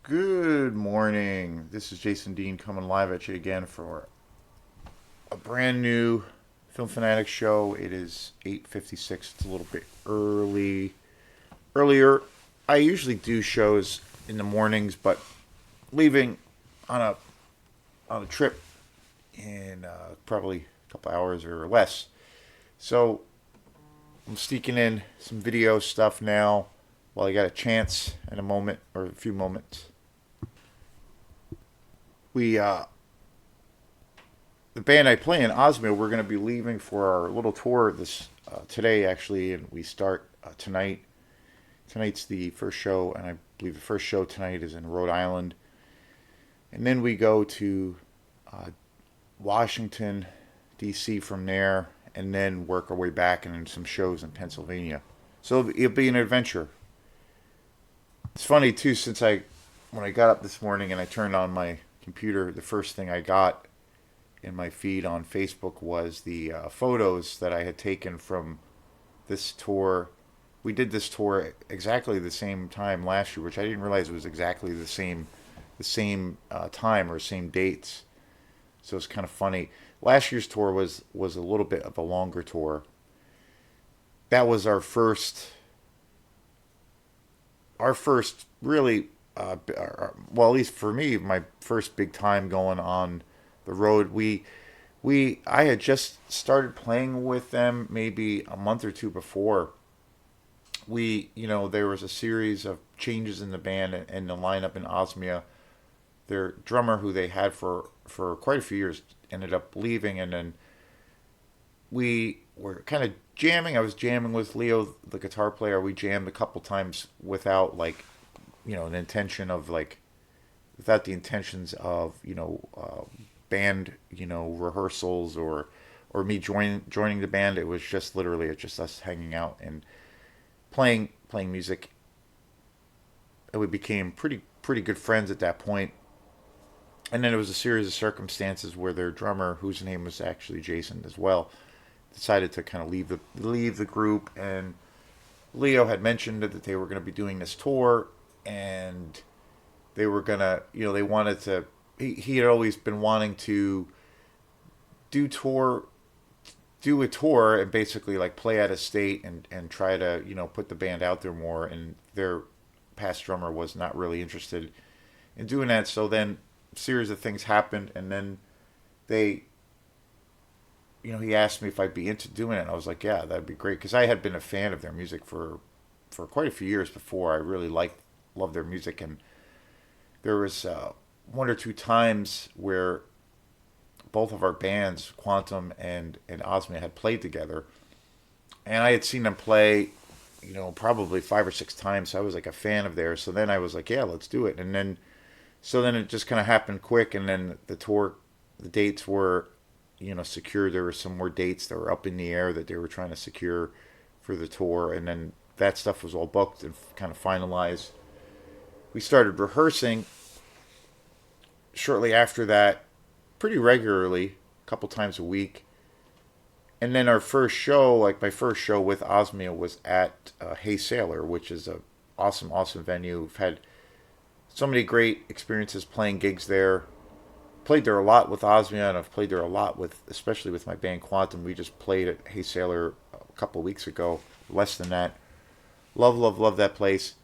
Good morning. This is Jason Dean coming live at you again for a brand new Film Fanatic show. It is 8:56. It's a little bit earlier. I usually do shows in the mornings, but leaving on a trip in probably a couple hours or less. So I'm sneaking in some video stuff now while I got a chance in a moment or a few moments. We the band I play in Osmia, we're going to be leaving for our little tour this today actually, and we start tonight. Tonight's the first show, and I believe the first show tonight is in Rhode Island, and then we go to uh, Washington, D.C. from there, and then work our way back and then some shows in Pennsylvania. So it'll be an adventure. It's funny too, since I when I got up this morning and I turned on my computer, the first thing I got in my feed on Facebook was the photos that I had taken from this tour. We did this tour exactly the same time last year, which I didn't realize it was exactly the same time or same dates. So it's kind of funny. Last year's tour was a little bit of a longer tour. That was our first really well, at least for me, my first big time going on the road. I had just started playing with them maybe a month or two before. There was a series of changes in the band and the lineup in Osmia. Their drummer, who they had for quite a few years, ended up leaving, and then we were kind of jamming. I was jamming with Leo, the guitar player. We jammed a couple times without an intention of without the intentions of band rehearsals or me joining the band. It was just literally just us hanging out and playing music. And we became pretty good friends at that point. And then it was a series of circumstances where their drummer, whose name was actually Jason as well, decided to kind of leave the group. And Leo had mentioned that they were going to be doing this tour, and they were gonna, they wanted to. He had always been wanting to do tour, do a tour, and basically like play out of state and try to put the band out there more. And their past drummer was not really interested in doing that. So then a series of things happened, and then they he asked me if I'd be into doing it, and I was like, yeah, that'd be great, because I had been a fan of their music for quite a few years before. I really loved their music, and there was one or two times where both of our bands, Quantum and Osmia, had played together, and I had seen them play, probably 5 or 6 times. So I was like a fan of theirs. So then I was like, yeah, let's do it, and then so then it just kind of happened quick, and then the dates were secured. There were some more dates that were up in the air that they were trying to secure for the tour, and then that stuff was all booked and kind of finalized. We started rehearsing shortly after that, pretty regularly, a couple times a week. And then our first show, like my first show with Osmia, was at Hey Sailor, which is a awesome venue. We've had so many great experiences playing gigs there. Played there a lot with Osmia, and I've played there a lot especially with my band Quantum. We just played at Hey Sailor a couple of weeks ago, less than that. Love that place.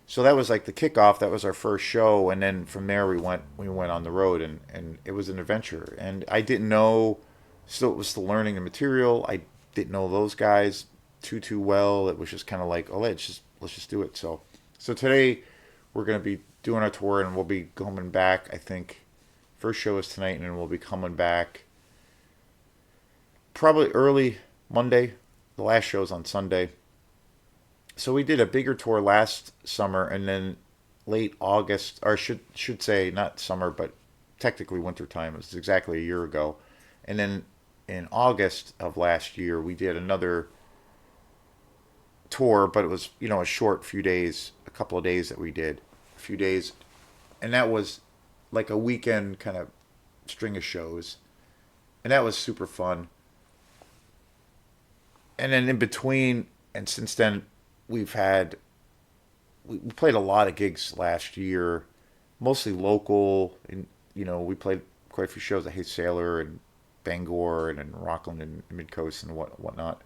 So that was like the kickoff. That was our first show, and then from there we went on the road, and it was an adventure. And I didn't know, still learning the material. I didn't know those guys too well. It was just kind of like, oh, let's just do it. So today we're gonna be doing our tour, and we'll be coming back. I think first show is tonight, and then we'll be coming back probably early Monday. The last show is on Sunday. So we did a bigger tour last summer, and then late August, or should say not summer, but technically winter time. It was exactly a year ago. And then in August of last year, we did another tour, but it was a short few days, a couple of days that we did, a few days, and that was like a weekend kind of string of shows, and that was super fun. And then in between, and since then, we've had we played a lot of gigs last year, mostly local. And we played quite a few shows at Hey Sailor and Bangor and in Rockland and Midcoast and whatnot.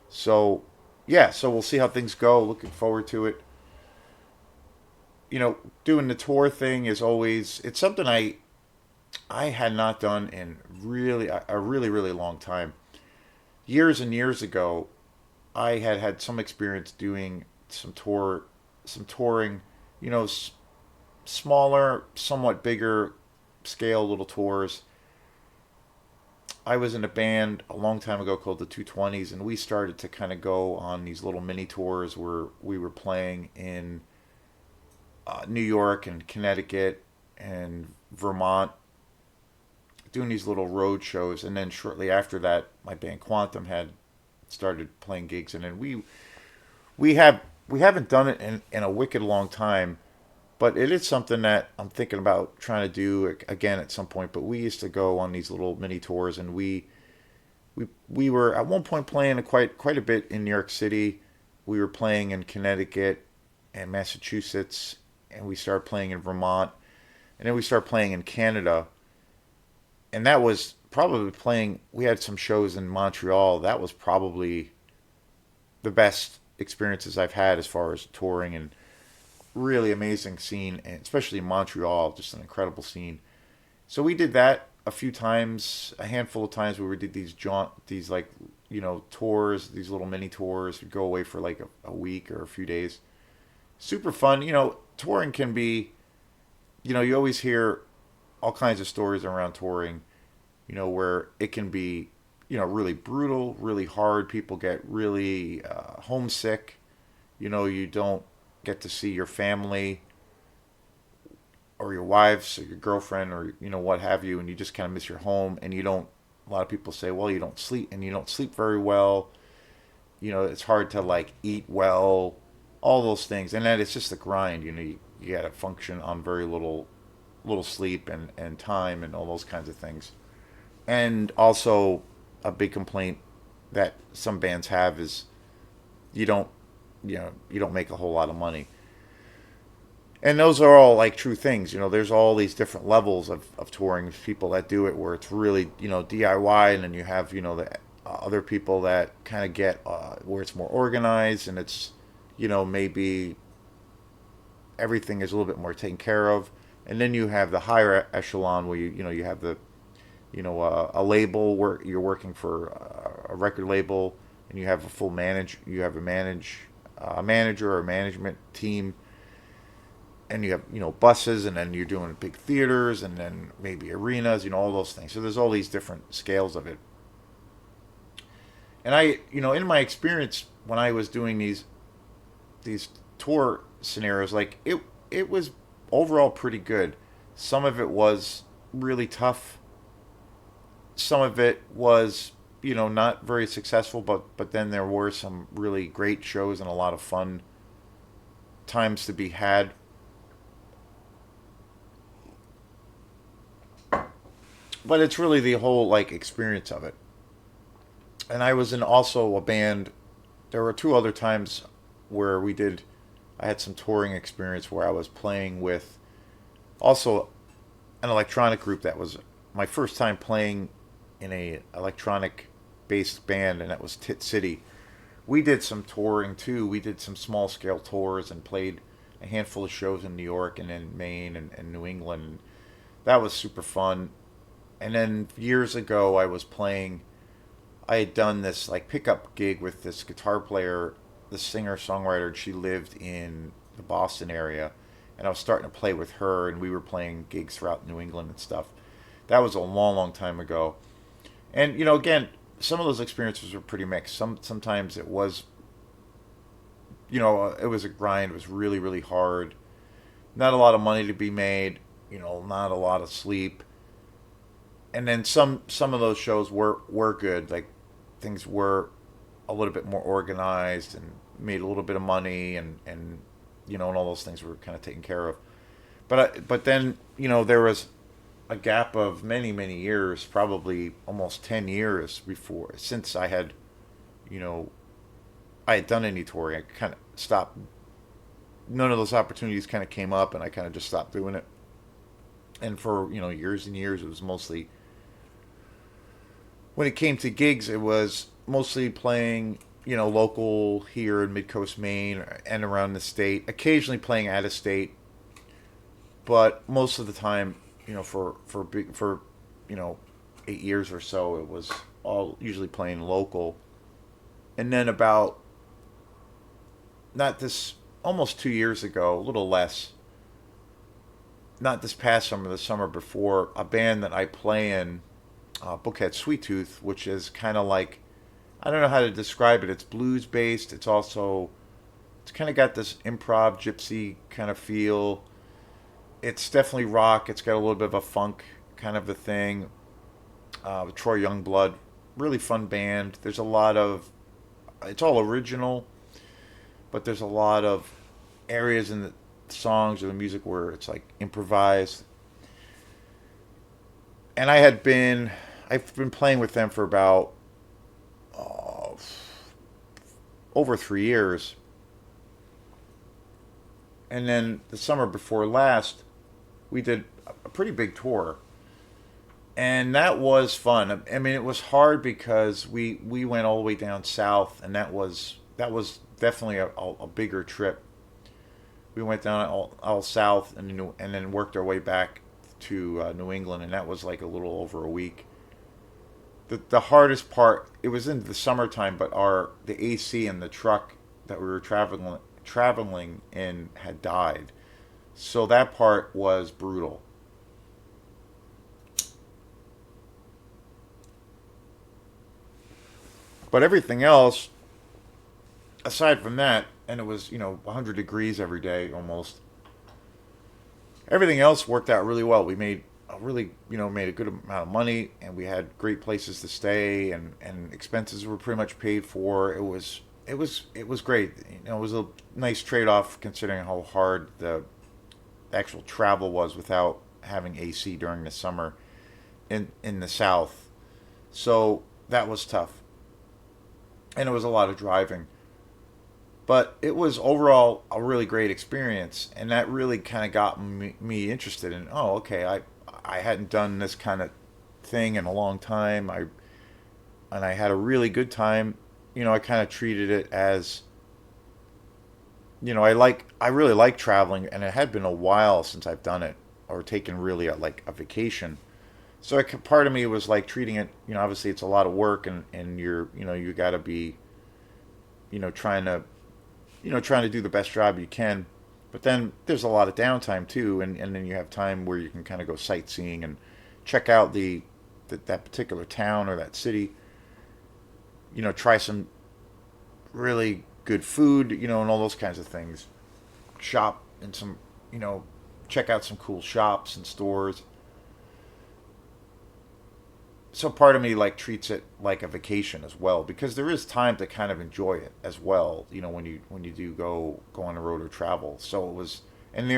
So yeah, so we'll see how things go. Looking forward to it. Doing the tour thing is always it's something I had not done in really a really really long time. Years and years ago, I had had some experience doing some touring. You know, smaller, somewhat bigger scale little tours. I was in a band a long time ago called the 220s, and we started to kind of go on these little mini tours where we were playing in New York and Connecticut and Vermont, doing these little road shows. And then shortly after that, my band Quantum had started playing gigs, and then we have we haven't done it in a wicked long time, but it is something that I'm thinking about trying to do again at some point. But we used to go on these little mini tours, and we were at one point playing quite a bit in New York City. We were playing in Connecticut and Massachusetts, and we started playing in Vermont, and then we started playing in Canada. And that was probably playing. We had some shows in Montreal. That was probably the best experiences I've had as far as touring, and really amazing scene, and especially Montreal, just an incredible scene. So we did that a few times, a handful of times where we did these like tours, these little mini tours. We'd go away for like a week or a few days. Super fun. Touring can be, you always hear all kinds of stories around touring, where it can be, really brutal, really hard. People get really homesick. You don't get to see your family or your wives or your girlfriend or what have you, and you just kind of miss your home. And you don't. A lot of people say, well, you don't sleep, and you don't sleep very well. It's hard to like eat well, all those things, and that it's just a grind. You got to function on very little sleep and time and all those kinds of things. And also, a big complaint that some bands have is you don't you don't make a whole lot of money. And those are all like true things. There's all these different levels of touring. There's people that do it where it's really DIY, and then you have the other people that kind of get where it's more organized, and it's maybe everything is a little bit more taken care of. And then you have the higher echelon where you have the a label where you're working for a record label, and you have you have a manager or a management team, and you have buses, and then you're doing big theaters, and then maybe arenas, all those things. So there's all these different scales of it. And in my experience when I was doing these tour scenarios, like it was overall pretty good. Some of it was really tough. Some of it was not very successful, but then there were some really great shows and a lot of fun times to be had. But it's really the whole like experience of it. And I was in also a band. There were two other times where I had some touring experience where I was playing with also an electronic group that was my first time playing in a electronic based band, and that was Tit City. We did some touring too. We did some small scale tours and played a handful of shows in New York and in Maine and New England. That was super fun. And then years ago, I had done this like pickup gig with this guitar player, the singer songwriter. She lived in the Boston area, and I was starting to play with her, and we were playing gigs throughout New England and stuff. That was a long, long time ago. And again, some of those experiences were pretty mixed. Sometimes it was, it was a grind. It was really, really hard. Not a lot of money to be made. Not a lot of sleep. And then some of those shows were good. Like things were a little bit more organized and made a little bit of money, and all those things were kind of taken care of. But then there was a gap of many many years, probably almost 10 years before since you know I had done any touring. I kind of stopped. None of those opportunities kind of came up, and I kind of just stopped doing it. And for years and years, it was mostly when it came to gigs, it was mostly playing local here in Mid Coast Maine and around the state. Occasionally playing out of state, but most of the time, for 8 years or so, it was all usually playing local. And then about not this almost 2 years ago, a little less, not this past summer, the summer before, a band that I play in, Bookhead Sweet Tooth, which is kind of like, I don't know how to describe it. It's blues based. It's kind of got this improv gypsy kind of feel. It's definitely rock. It's got a little bit of a funk kind of a thing. With Troy Youngblood, really fun band. There's a lot of, it's all original, but there's a lot of areas in the songs or the music where it's like improvised. And I've been playing with them for about uh, over 3 years. And then the summer before last, we did a pretty big tour, and that was fun. I mean, it was hard because we went all the way down south, and that was definitely a bigger trip. We went down all south and then worked our way back to New England, and that was like a little over a week. The hardest part, it was in the summertime, but our the AC in the truck that we were traveling in had died, so that part was brutal. But everything else, aside from that, and it was 100 degrees every day almost. Everything else worked out really well. We made a good amount of money, and we had great places to stay, and expenses were pretty much paid for. It was great. It was a nice trade off considering how hard the actual travel was without having AC during the summer in the South. So that was tough, and it was a lot of driving. But it was overall a really great experience, and that really kind of got me interested in. Oh, okay, I hadn't done this kind of thing in a long time. I had a really good time. I kind of treated it as I really like traveling, and it had been a while since I've done it or taken really like a vacation. So part of me was like treating it. Obviously it's a lot of work, and you got to be trying to trying to do the best job you can. But then there's a lot of downtime too, and then you have time where you can kind of go sightseeing and check out that particular town or that city. Try some really good food, and all those kinds of things. Shop in some, you know, check out some cool shops and stores. So part of me like treats it like a vacation as well, because there is time to kind of enjoy it as well. When you do go on the road or travel. So it was, and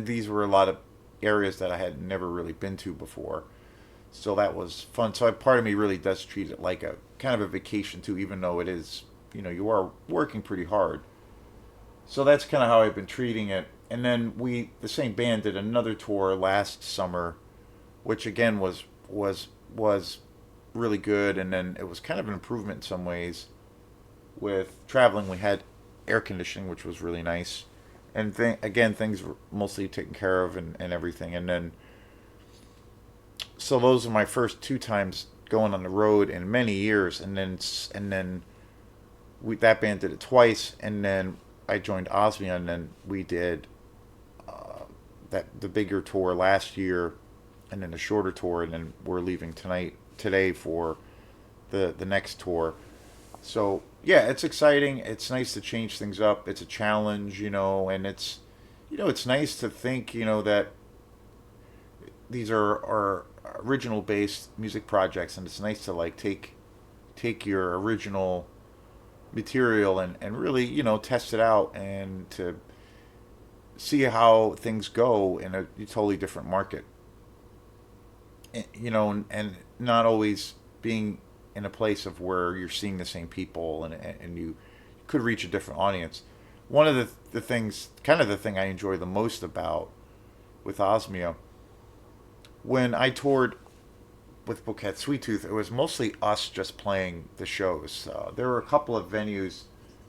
these were a lot of areas that I had never really been to before. So that was fun. So part of me really does treat it like a kind of a vacation too, even though it is, you are working pretty hard. So that's kind of how I've been treating it. And then the same band did another tour last summer, which again was really good. And then it was kind of an improvement in some ways. With traveling, we had air conditioning, which was really nice. And again, things were mostly taken care of and everything. And then, so those are my first two times going on the road in many years. And then that band did it twice. And then I joined Osmia, and then we did the bigger tour last year, and then a shorter tour, and then we're leaving today for the next tour. So yeah, it's exciting. It's nice to change things up. It's a challenge, and it's nice to think, that these are original based music projects, and it's nice to like take your original material and really test it out and to see how things go in a totally different market. And not always being in a place of where you're seeing the same people, and you could reach a different audience. One of the things, kind of the thing I enjoy the most about with Osmia, when I toured with Bouquet Sweet Tooth, it was mostly us just playing the shows. There were a couple of venues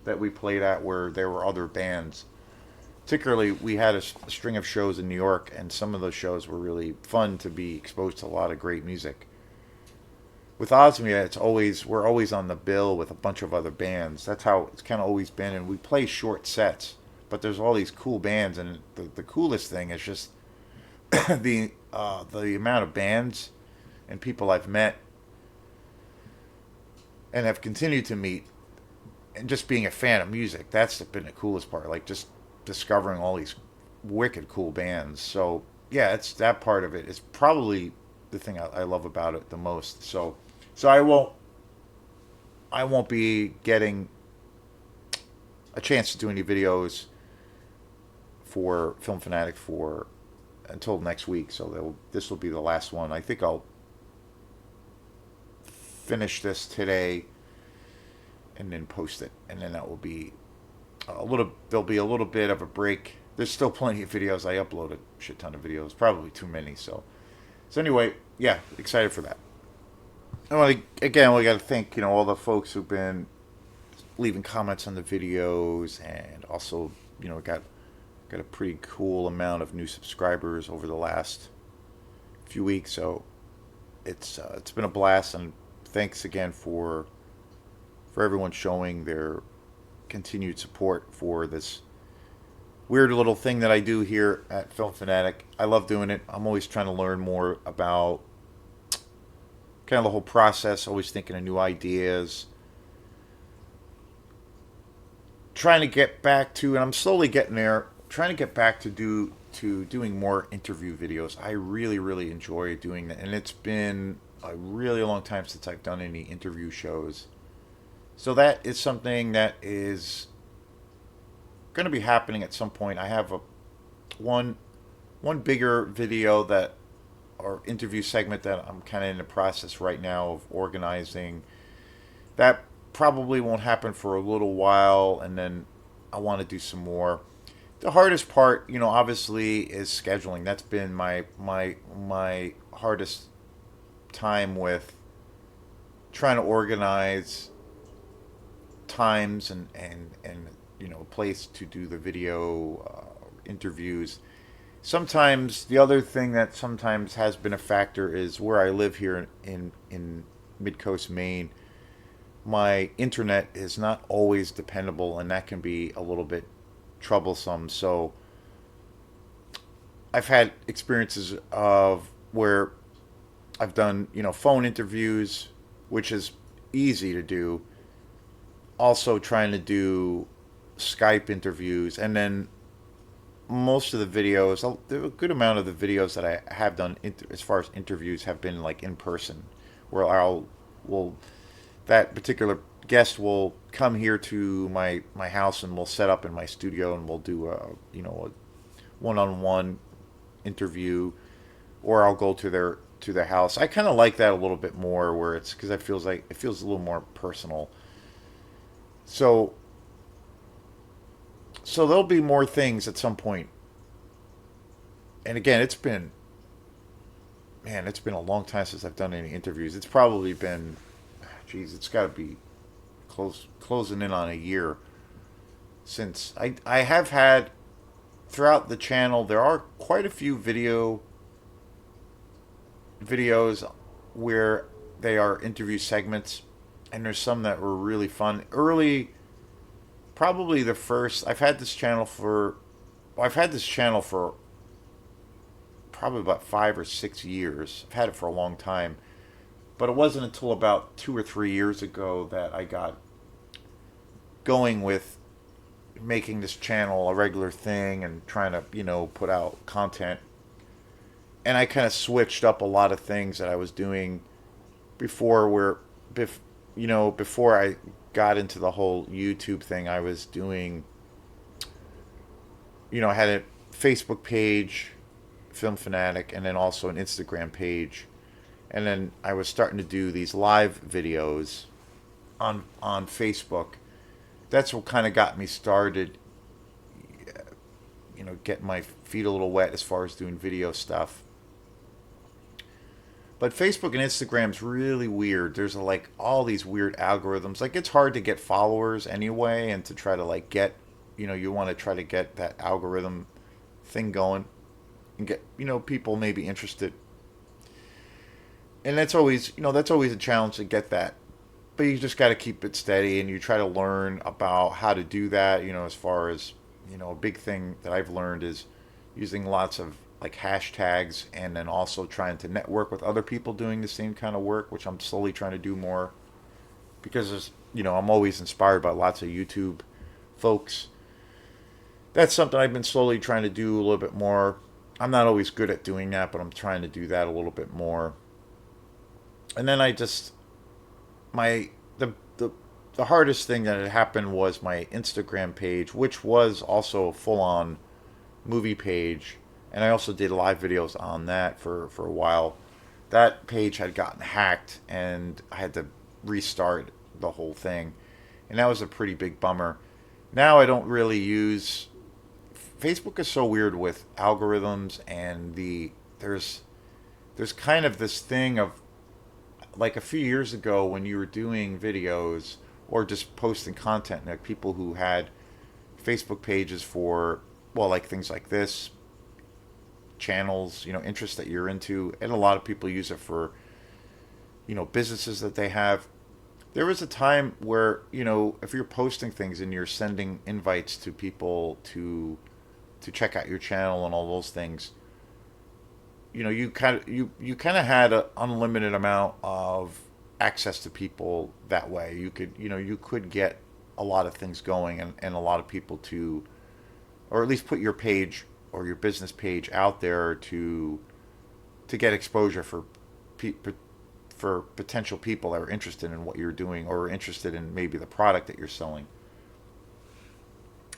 that we played at where there were other bands. Particularly, we had a string of shows in New York, and some of those shows were really fun to be exposed to a lot of great music. With Osmia, it's always we're always on the bill with a bunch of other bands. That's how it's kind of always been, and we play short sets. But there's all these cool bands, and the coolest thing is just the amount of bands and people I've met and have continued to meet, and just being a fan of music. That's been the coolest part. Like just discovering all these wicked cool bands. So yeah, it's that part of it is probably the thing I love about it the most. So I won't be getting a chance to do any videos for Film Fanatic for until next week. So this will be the last one. I think I'll finish this today and then post it, and then that will be a little. There'll be a little bit of a break. There's still plenty of videos. I upload a shit ton of videos, probably too many. So anyway, yeah, excited for that. And again, we got to thank all the folks who've been leaving comments on the videos, and also got a pretty cool amount of new subscribers over the last few weeks. So it's been a blast, and thanks again for everyone showing their continued support for this weird little thing that I do here at Film Fanatic. I love doing it. I'm always trying to learn more about kind of the whole process, always thinking of new ideas. Trying to get back to, and I'm slowly getting there, trying to get back to doing more interview videos. I really, really enjoy doing that. And it's been a really long time since I've done any interview shows. So that is something that is going to be happening at some point. I have one bigger video that or interview segment that I'm kind of in the process right now of organizing. That probably won't happen for a little while, and then I want to do some more. The hardest part, obviously, is scheduling. That's been my hardest time with trying to organize times and a place to do the video interviews. Sometimes the other thing that sometimes has been a factor is where I live here in Mid-Coast, Maine. My internet is not always dependable, and that can be a little bit troublesome. So I've had experiences of where I've done, phone interviews, which is easy to do. Also trying to do Skype interviews, and then most of the videos, a good amount of the videos that I have done as far as interviews have been like in person, where that particular guest will come here to my house, and we'll set up in my studio, and we'll do a one-on-one interview, or I'll go to their house. I kind of like that a little bit more, where it's because it feels a little more personal. So there'll be more things at some point. And again, it's been a long time since I've done any interviews. It's probably been, it's got to be closing in on a year since I have had throughout the channel. There are quite a few videos where they are interview segments, and there's some that were really fun. Probably the first. I've had this channel for probably about 5 or 6 years. I've had it for a long time, but it wasn't until about 2 or 3 years ago that I got going with making this channel a regular thing and trying to put out content. And I kind of switched up a lot of things that I was doing before, before I got into the whole YouTube thing. I was doing, I had a Facebook page, Film Fanatic, and then also an Instagram page. And then I was starting to do these live videos on Facebook. That's what kind of got me started, getting my feet a little wet as far as doing video stuff. But Facebook and Instagram's really weird. There's like all these weird algorithms. Like it's hard to get followers anyway, and to try to like get, you want to try to get that algorithm thing going and get, people maybe interested. And that's always a challenge to get that. But you just got to keep it steady, and you try to learn about how to do that. As far as, a big thing that I've learned is using lots of like hashtags, and then also trying to network with other people doing the same kind of work, which I'm slowly trying to do more, because I'm always inspired by lots of YouTube folks. That's something I've been slowly trying to do a little bit more. I'm not always good at doing that, but I'm trying to do that a little bit more. And then I just my the hardest thing that had happened was my Instagram page, which was also a full on movie page, and I also did live videos on that for a while. That page had gotten hacked, and I had to restart the whole thing, and that was a pretty big bummer. Now I don't really use Facebook. Is so weird with algorithms, and there's kind of this thing of like a few years ago when you were doing videos or just posting content, like people who had Facebook pages for, well, like things like this, channels, interests that you're into, and a lot of people use it for, businesses that they have. There was a time where, if you're posting things and you're sending invites to people to check out your channel and all those things, you kind of had an unlimited amount of access to people that way. You could get a lot of things going, and a lot of people to, or at least put your page or your business page out there to get exposure for potential people that are interested in what you're doing, or interested in maybe the product that you're selling.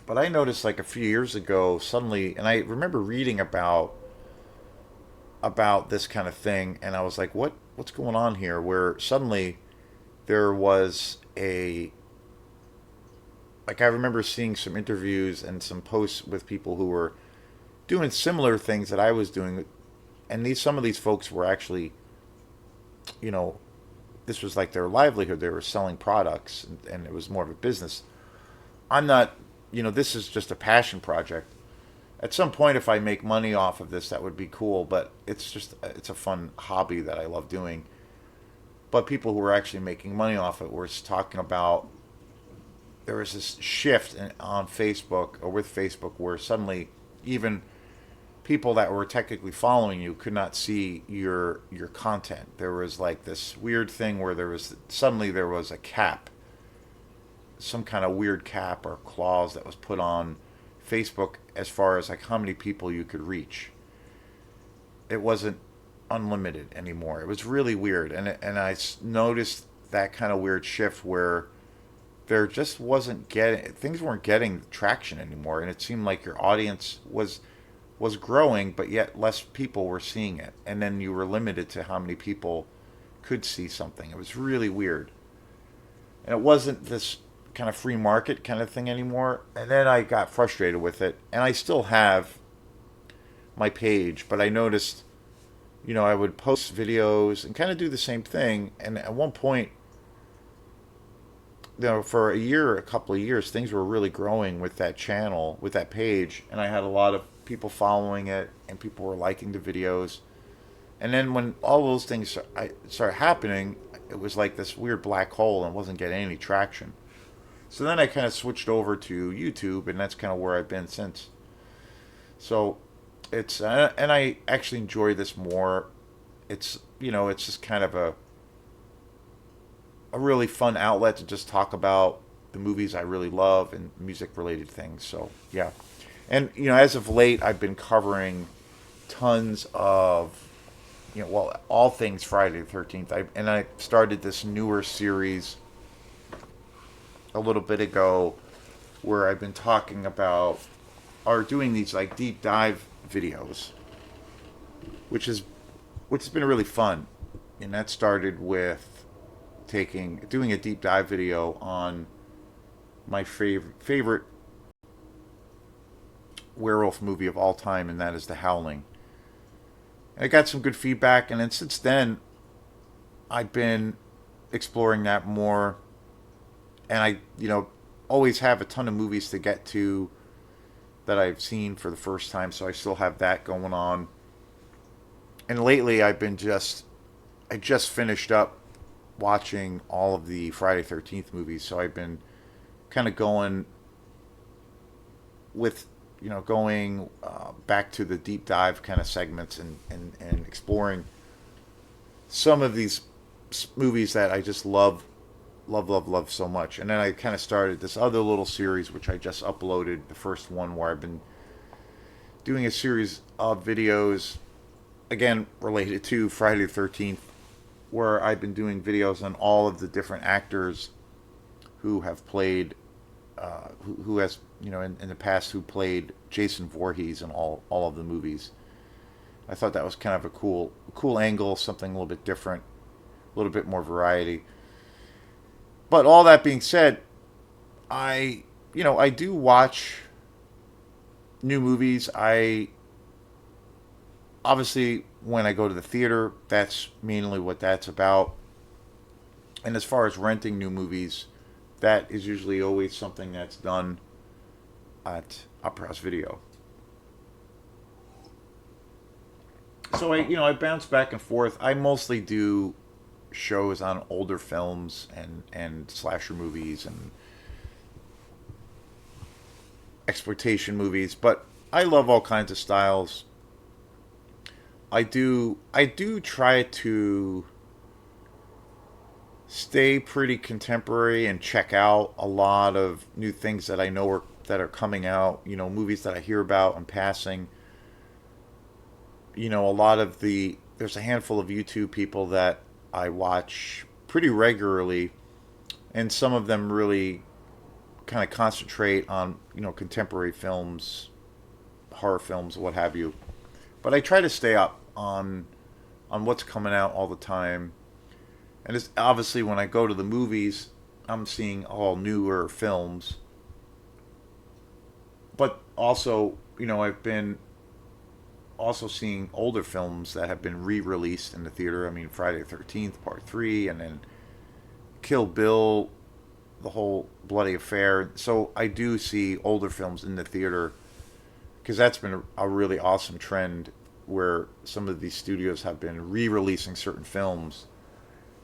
But I noticed like a few years ago suddenly, and I remember reading about this kind of thing, and I was like, what's going on here? Where suddenly there was a, like, I remember seeing some interviews and some posts with people who were doing similar things that I was doing, and some of these folks were actually, you know this was like their livelihood. They were selling products, and it was more of a business. I'm not, this is just a passion project. At some point, if I make money off of this, that would be cool. But it's a fun hobby that I love doing. But people who were actually making money off it were talking about, there was this shift on Facebook, or with Facebook, where suddenly even people that were technically following you could not see your content. There was like this weird thing where there was a cap, some kind of weird cap or clause that was put on Facebook as far as like how many people you could reach. It wasn't unlimited anymore. It was really weird, and I noticed that kind of weird shift where there just wasn't getting things weren't getting traction anymore, and it seemed like your audience was growing, but yet less people were seeing it, and then you were limited to how many people could see something. It was really weird, and it wasn't this kind of free market kind of thing anymore. And then I got frustrated with it, and I still have my page, but I noticed, I would post videos and kind of do the same thing. And at one point, for a couple of years, things were really growing with that channel, with that page, and I had a lot of people following it, and people were liking the videos. And then when all those things started happening, it was like this weird black hole, and wasn't getting any traction. So then I kind of switched over to YouTube, and that's kind of where I've been since. So and I actually enjoy this more. It's just kind of a really fun outlet to just talk about the movies I really love and music related things. So yeah, and as of late, I've been covering tons of all things Friday the 13th. I started this newer series a little bit ago, where I've been talking about, or doing these like deep dive videos, which has been really fun. And that started with doing a deep dive video on my favorite werewolf movie of all time, and that is The Howling. And I got some good feedback, and then since then I've been exploring that more, and I, always have a ton of movies to get to that I've seen for the first time, so I still have that going on. And lately, I just finished up watching all of the Friday 13th movies, so I've been kind of going with, going back to the deep dive kind of segments, and exploring some of these movies that I just love so much. And then I kind of started this other little series, which I just uploaded the first one, where I've been doing a series of videos, again, related to Friday the 13th, where I've been doing videos on all of the different actors who have played, who has, in the past, who played Jason Voorhees in all of the movies. I thought that was kind of a cool angle, something a little bit different, a little bit more variety. But all that being said, I do watch new movies. I obviously, when I go to the theater, that's mainly what that's about. And as far as renting new movies, that is usually always something that's done at Opera House Video. So I bounce back and forth. I mostly do shows on older films and slasher movies and exploitation movies, but I love all kinds of styles. I do try to stay pretty contemporary and check out a lot of new things that I know that are coming out, movies that I hear about in passing. A lot of there's a handful of YouTube people that I watch pretty regularly, and some of them really kind of concentrate on, contemporary films, horror films, what have you. But I try to stay up on what's coming out all the time. And it's obviously, when I go to the movies, I'm seeing all newer films. But also, I've been also seeing older films that have been re-released in the theater. I mean, Friday the 13th Part 3, and then Kill Bill, the whole bloody affair. So I do see older films in the theater, because that's been a really awesome trend, where some of these studios have been re-releasing certain films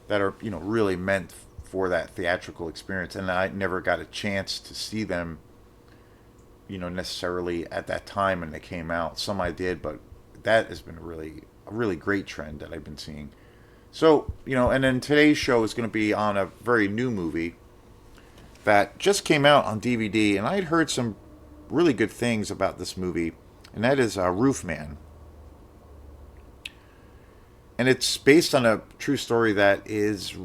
that are, really meant for that theatrical experience, and I never got a chance to see them, necessarily at that time when they came out. Some I did, but that has been a really great trend that I've been seeing. So, and then today's show is going to be on a very new movie that just came out on DVD, and I'd heard some really good things about this movie, and that is Roof Man. And it's based on a true story that is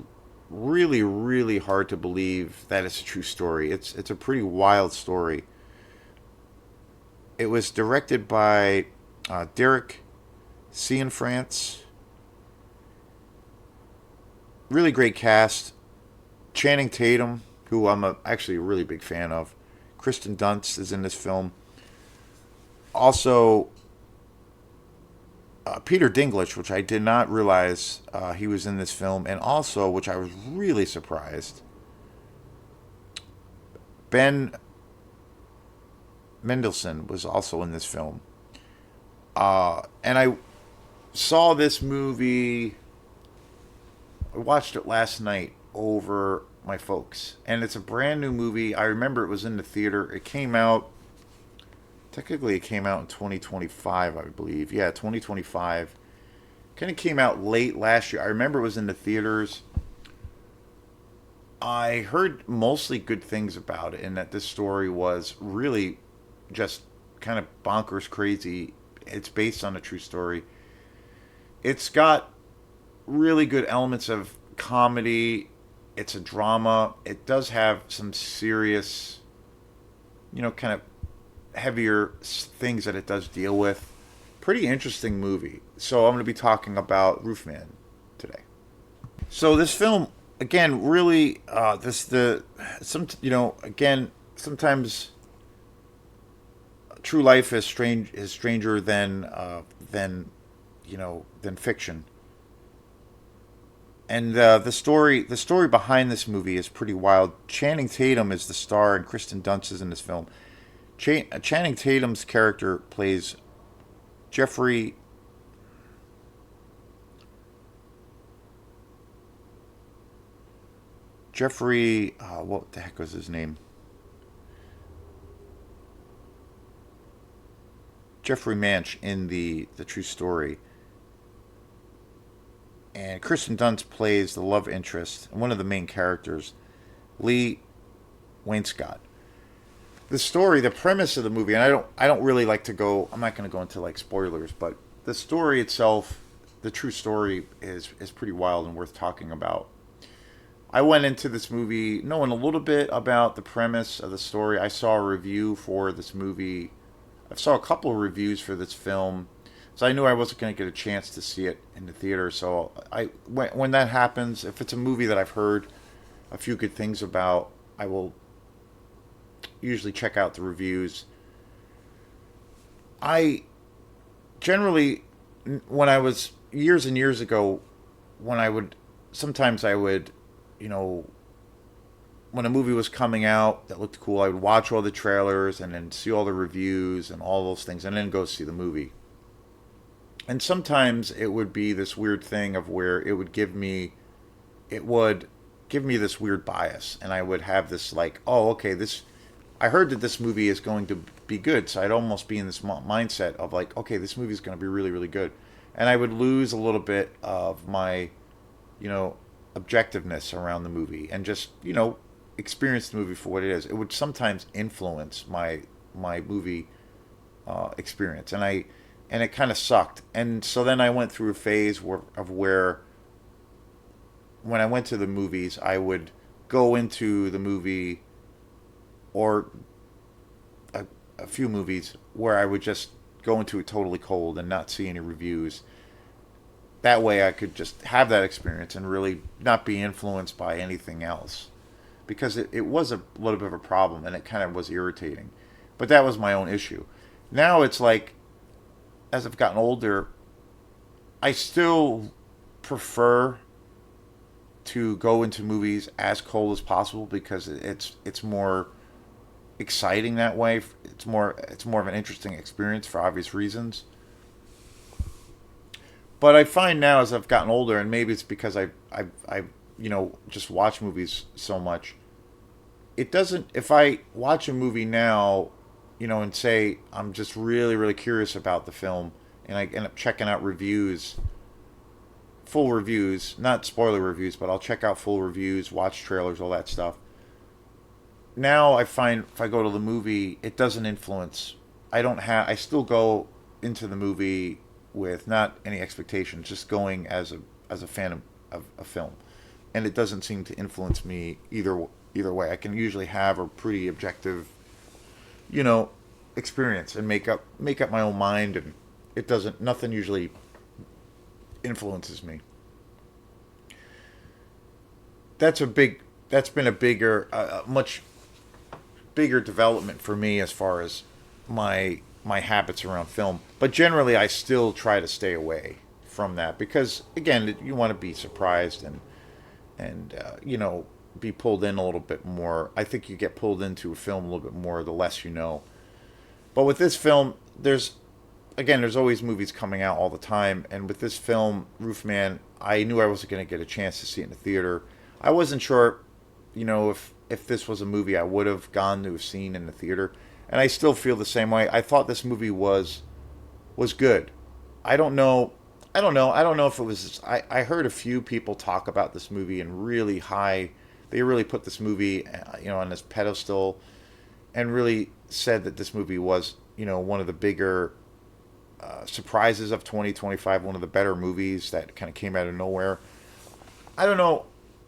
really, really hard to believe that it's a true story. It's a pretty wild story. It was directed by Derek Cianfrance. Really great cast. Channing Tatum, who I'm actually a really big fan of. Kristen Dunst is in this film. Also, Peter Dinklage, which I did not realize he was in this film, and also, which I was really surprised, Ben Mendelsohn was also in this film. And I saw this movie, I watched it last night over my folks, and it's a brand new movie. I remember it was in the theater. Technically, it came out in 2025, I believe. Yeah, 2025. Kind of came out late last year. I remember it was in the theaters. I heard mostly good things about it, and that this story was really just kind of bonkers crazy. It's based on a true story. It's got really good elements of comedy. It's a drama. It does have some serious, kind of heavier things that it does deal with. Pretty interesting movie. So I'm going to be talking about Roofman today. So this film, again, really, again, sometimes true life is stranger than fiction. And the story behind this movie is pretty wild. Channing Tatum is the star, and Kristen Dunst is in this film. Channing Tatum's character plays Jeffrey what the heck was his name? Jeffrey Manch in the true story, and Kristen Dunst plays the love interest, one of the main characters, Lee Wainscott. The story, the premise of the movie, and I don't really like to go. I'm not going to go into like spoilers, but the story itself, the true story, is pretty wild and worth talking about. I went into this movie knowing a little bit about the premise of the story. I saw a review for this movie. I saw a couple of reviews for this film, so I knew I wasn't going to get a chance to see it in the theater. So when that happens, if it's a movie that I've heard a few good things about, I will usually check out the reviews. I generally, when I was years and years ago, when I would sometimes I would, you know, when a movie was coming out that looked cool, I would watch all the trailers and then see all the reviews and all those things, and then go see the movie. And sometimes it would be this weird thing of where it would give me this weird bias, and I would have this like, oh, okay, this, I heard that this movie is going to be good, so I'd almost be in this mindset of like, okay, this movie is going to be really, really good, and I would lose a little bit of my, you know, objectiveness around the movie and just, you know, experience the movie for what it is. It would sometimes influence my movie experience, and it kind of sucked. And so then I went through a phase where when I went to the movies, I would go into the movie or a, a few movies where I would just go into it totally cold and not see any reviews. That way I could just have that experience and really not be influenced by anything else. Because it was a little bit of a problem and it kind of was irritating. But that was my own issue. Now it's like, as I've gotten older, I still prefer to go into movies as cold as possible because it's more exciting that way. It's more of an interesting experience for obvious reasons. But I find now as I've gotten older, and maybe it's because I you know, just watch movies so much. It doesn't. If I watch a movie now, you know, and say I'm just really really curious about the film, and I end up checking out reviews, full reviews, not spoiler reviews, but I'll check out full reviews, watch trailers, all that stuff. Now I find if I go to the movie, it doesn't influence. I don't have. I still go into the movie with not any expectations, just going as a fan of a film, and it doesn't seem to influence me either way. I can usually have a pretty objective, you know, experience and make up my own mind, and it doesn't. Nothing usually influences me. That's a big. That's been a much bigger development for me as far as my habits around film. But generally, I still try to stay away from that because, again, you want to be surprised and you know, be pulled in a little bit more. I think you get pulled into a film a little bit more the less you know. But with this film, there's always movies coming out all the time, and with this film, Roofman, I knew I wasn't going to get a chance to see it in the theater. I wasn't sure, you know, if this was a movie I would have gone to have seen in the theater, and I still feel the same way. I thought this movie was good. I don't know. I don't know if it was. I heard a few people talk about this movie and really high. They really put this movie, you know, on this pedestal, and really said that this movie was, you know, one of the bigger surprises of 2025. One of the better movies that kind of came out of nowhere. I don't know.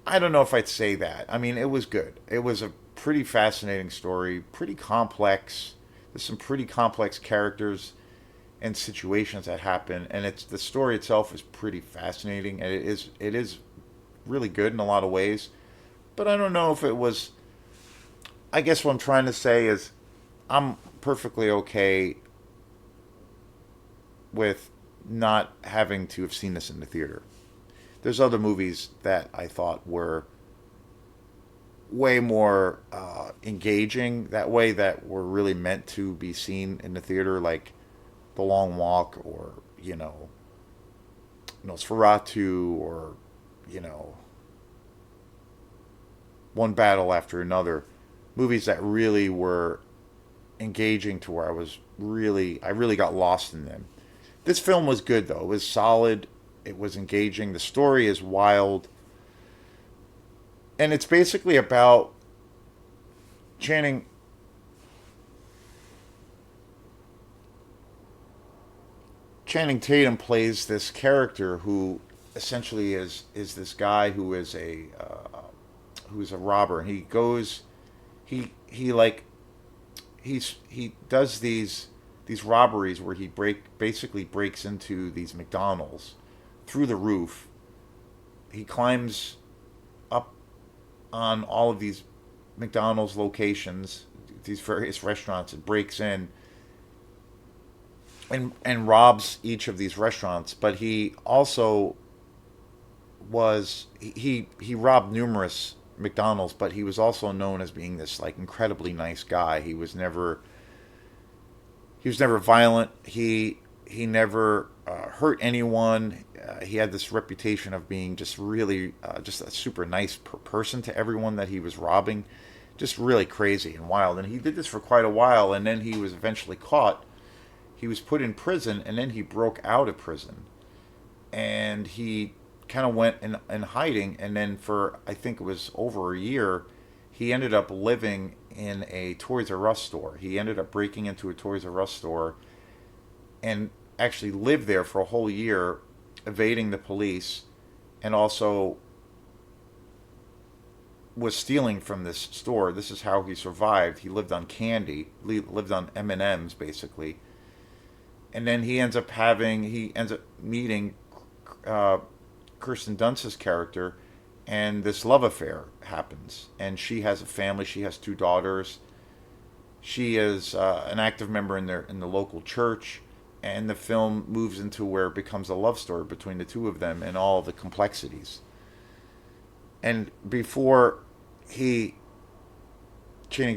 I don't know if I'd say that. I mean, it was good. It was a pretty fascinating story, pretty complex. There's some pretty complex characters and situations that happen, and it's the story itself is pretty fascinating, and it is really good in a lot of ways. But I don't know if it was. I guess what I'm trying to say is, I'm perfectly okay with not having to have seen this in the theater. there's other movies that I thought were way more engaging that way, that were really meant to be seen in the theater, like The Long Walk, or Nosferatu, or you know One Battle After Another, movies that really were engaging to where I really got lost in them. This film was good though. It was solid. It was engaging. The story is wild, and it's basically about Channing Channing Tatum plays this character who essentially is this guy who's a robber, and he like he does these robberies where he basically breaks into these McDonald's through the roof. He climbs up on all of these McDonald's locations, these various restaurants, and breaks in and robs each of these restaurants. But he also he robbed numerous McDonald's, but he was also known as being this like incredibly nice guy. He was never violent. He never hurt anyone. He had this reputation of being just really just a super nice person to everyone that he was robbing. Just really crazy and wild. And he did this for quite a while, and then he was eventually caught. He was put in prison, and then he broke out of prison, and he kind of went in hiding. And then for, I think it was over a year, he ended up living in a Toys R Us store. He ended up breaking into a Toys R Us store and actually lived there for a whole year, evading the police, and also was stealing from this store. This is how he survived. He lived on candy, lived on M&Ms basically. And then he ends up meeting Kirsten Dunst's character, and this love affair happens. And she has a family. She has two daughters. She is an active member in the local church, and the film moves into where it becomes a love story between the two of them and all the complexities. And before Channing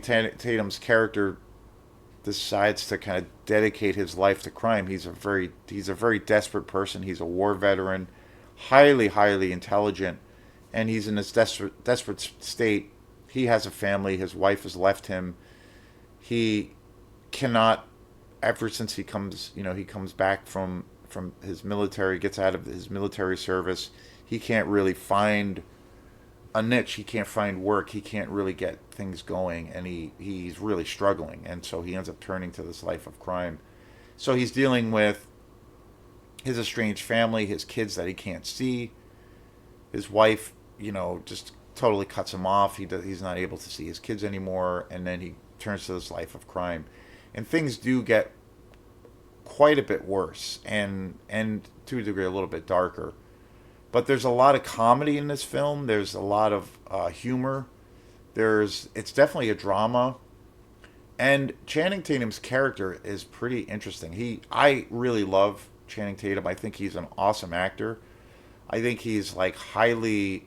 Tatum's character decides to kind of dedicate his life to crime, he's a very desperate person. He's a war veteran, highly intelligent, and he's in this desperate state. He has a family. His wife has left him. He cannot, ever since he comes back from his military, gets out of his military service, he can't really find a niche. He can't find work. He can't really get things going, and he's really struggling. And so he ends up turning to this life of crime. So he's dealing with his estranged family, his kids that he can't see, his wife, just totally cuts him off. He's not able to see his kids anymore, and then he turns to this life of crime, and things do get quite a bit worse, and to a degree a little bit darker. But there's a lot of comedy in this film. There's a lot of humor. It's definitely a drama, and Channing Tatum's character is pretty interesting. I really love Channing Tatum. I think he's an awesome actor. I think he's like highly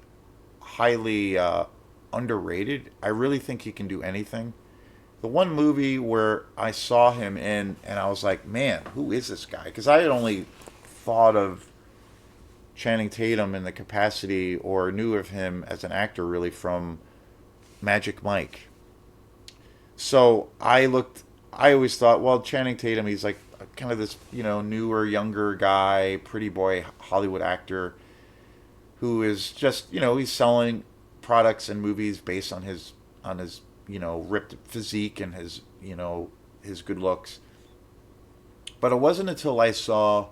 underrated. I really think he can do anything. The one movie where I saw him in, and I was like, man, who is this guy? Because I had only thought of Channing Tatum in the capacity, or knew of him as an actor really, from Magic Mike. So I always thought, well, Channing Tatum, he's like kind of this, newer, younger guy, pretty boy Hollywood actor who is just, he's selling products and movies based on his ripped physique and his good looks. But it wasn't until I saw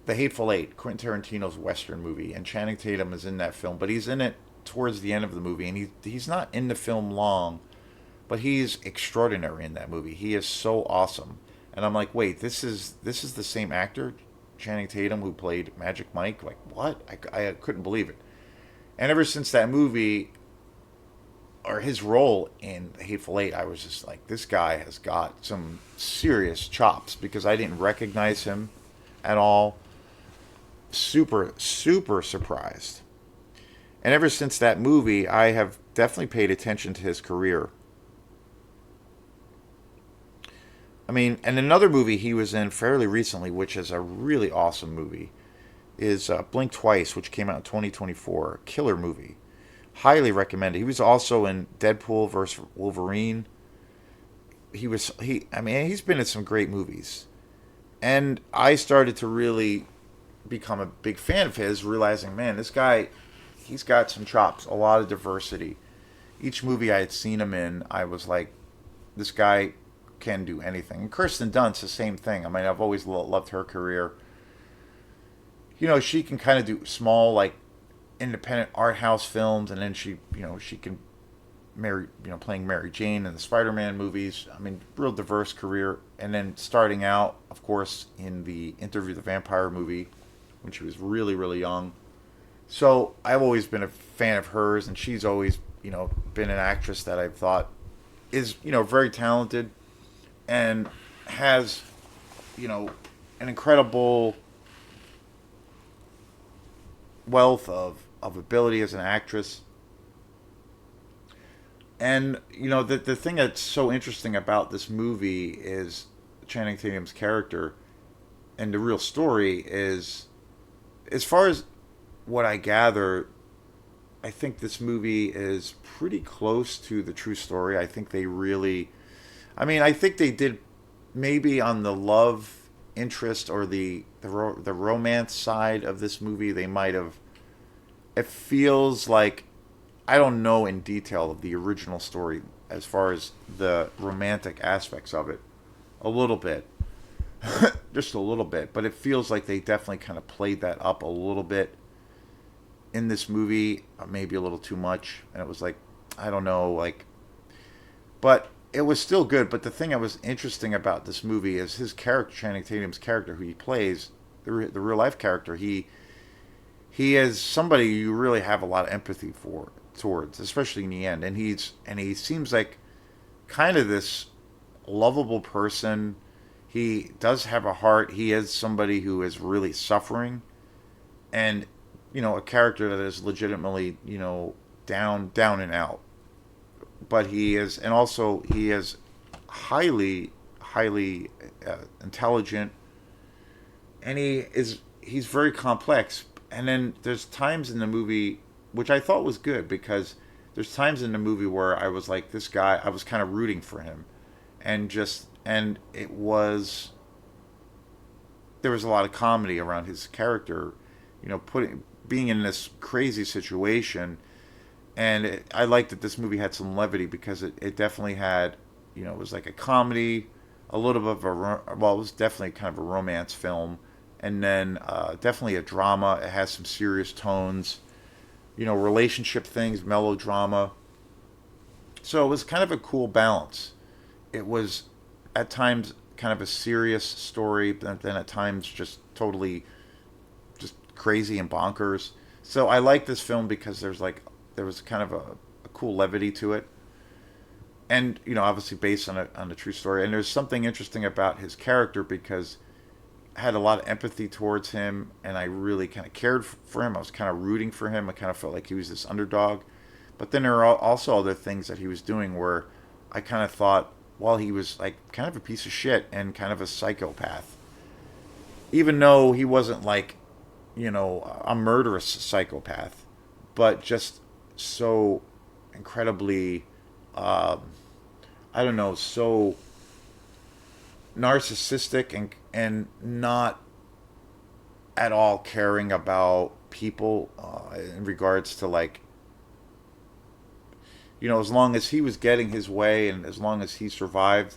The Hateful Eight, Quentin Tarantino's Western movie, and Channing Tatum is in that film, but he's in it towards the end of the movie, and he's not in the film long, but he's extraordinary in that movie. He is so awesome, and I'm like, wait, this is the same actor, Channing Tatum, who played Magic Mike? Like, what? I couldn't believe it. And ever since that movie, or his role in The Hateful Eight, I was just like, this guy has got some serious chops, because I didn't recognize him at all. super, super surprised. And ever since that movie, I have definitely paid attention to his career. I mean, and another movie he was in fairly recently, which is a really awesome movie, is Blink Twice, which came out in 2024. Killer movie. Highly recommended. He was also in Deadpool versus Wolverine. I mean, he's been in some great movies. And I started to really become a big fan of his, realizing, man, this guy, he's got some chops, a lot of diversity. Each movie I had seen him in, I was like, this guy can do anything. And Kirsten Dunst, the same thing. I mean, I've always loved her career. You know, she can kind of do small, like, independent art house films, and then she can playing Mary Jane in the Spider-Man movies. I mean, real diverse career. And then starting out, of course, in the Interview with the Vampire movie when she was really, really young. So I've always been a fan of hers, and she's always, been an actress that I've thought is, very talented and has, an incredible wealth of ability as an actress. And the thing that's so interesting about this movie is Channing Tatum's character, and the real story is, as far as what I gather, I think this movie is pretty close to the true story. I think they really, I mean, I think they did maybe on the love interest or the romance side of this movie. They might have. It feels like I don't know in detail of the original story as far as the romantic aspects of it. A little bit, just a little bit, but it feels like they definitely kind of played that up a little bit in this movie, maybe a little too much, and it was like, I don't know, like, but it was still good. But the thing that was interesting about this movie is his character, Channing Tatum's character, who he plays, the real life character. He is somebody you really have a lot of empathy for towards, especially in the end. And he seems like kind of this lovable person. He does have a heart. He is somebody who is really suffering, and a character that is legitimately down and out. But he is, and also he is highly intelligent, and he's very complex. And then there's times in the movie which I thought was good, because there's times in the movie where I was like, this guy, I was kind of rooting for him, and it was, there was a lot of comedy around his character, putting being in this crazy situation. And I liked that this movie had some levity, because it definitely had, it was like a comedy, a little bit of well, it was definitely kind of a romance film, and then definitely a drama. It has some serious tones, relationship things, melodrama. So it was kind of a cool balance. It was at times kind of a serious story, but then at times just totally just crazy and bonkers. So I like this film because there was kind of a cool levity to it, and obviously based on a true story. And there's something interesting about his character, because I had a lot of empathy towards him, and I really kind of cared for him. I was kind of rooting for him. I kind of felt like he was this underdog. But then there are also other things that he was doing where I kind of thought, well, he was like kind of a piece of shit and kind of a psychopath, even though he wasn't like a murderous psychopath, but just so incredibly, um, I don't know, so narcissistic, and not at all caring about people, in regards to, like, as long as he was getting his way and as long as he survived,